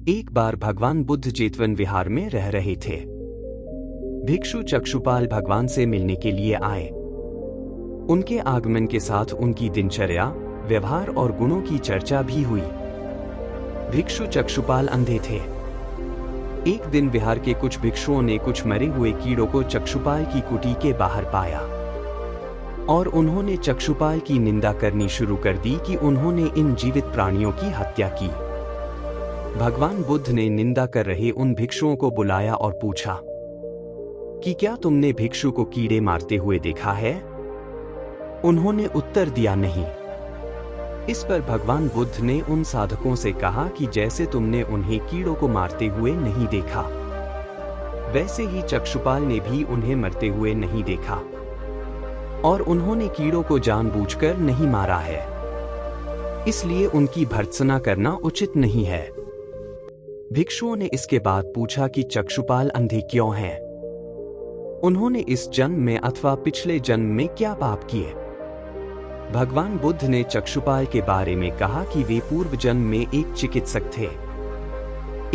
एक बार भगवान बुद्ध जेतवन विहार में रह रहे थे। भिक्षु चक्षुपाल भगवान से मिलने के लिए आए। उनके आगमन के साथ उनकी दिनचर्या, व्यवहार और गुणों की चर्चा भी हुई। भिक्षु चक्षुपाल अंधे थे। एक दिन विहार के कुछ भिक्षुओं ने कुछ मरे हुए कीड़ों को चक्षुपाल की कुटी के बाहर पाया और उन्होंने चक्षुपाल की निंदा करनी शुरू कर दी कि उन्होंने इन जीवित प्राणियों की हत्या की। भगवान बुद्ध ने निंदा कर रहे उन भिक्षुओं को बुलाया और पूछा कि क्या तुमने भिक्षु को कीड़े मारते हुए देखा है? उन्होंने उत्तर दिया नहीं। इस पर भगवान बुद्ध ने उन साधकों से कहा कि जैसे तुमने उन्हें कीड़ों को मारते हुए नहीं देखा, वैसे ही चक्षुपाल ने भी उन्हें मरते हुए नहीं देखा और उन्होंने कीड़ों को जानबूझकर नहीं मारा है, इसलिए उनकी भर्त्सना करना उचित नहीं है। भिक्षुओं ने इसके बाद पूछा कि चक्षुपाल अंधे क्यों हैं? उन्होंने इस जन्म में अथवा पिछले जन्म में क्या पाप किए? भगवान बुद्ध ने चक्षुपाल के बारे में कहा कि वे पूर्व जन्म में एक चिकित्सक थे।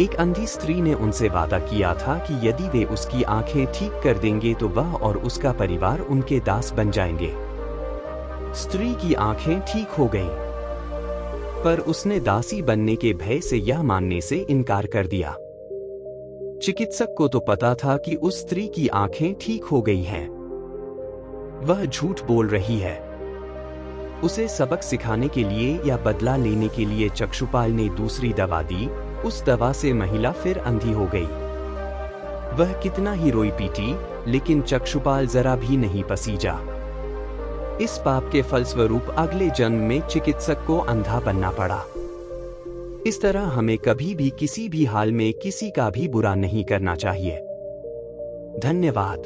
एक अंधी स्त्री ने उनसे वादा किया था कि यदि वे उसकी आंखें ठीक कर देंगे तो वह और उसका परिवार उनके दास बन जाएंगे। स्त्री की आंखें ठीक हो गईं, पर उसने दासी बनने के भय से यह मानने से इनकार कर दिया। चिकित्सक को तो पता था कि उस स्त्री की आंखें ठीक हो गई हैं। वह झूठ बोल रही है। उसे सबक सिखाने के लिए या बदला लेने के लिए चक्षुपाल ने दूसरी दवा दी। उस दवा से महिला फिर अंधी हो गई। वह कितना ही रोई पीटी, लेकिन चक्षुपाल जरा भी नहीं पसीजा। इस पाप के फलस्वरूप अगले जन्म में चिकित्सक को अंधा बनना पड़ा। इस तरह हमें कभी भी किसी भी हाल में किसी का भी बुरा नहीं करना चाहिए। धन्यवाद।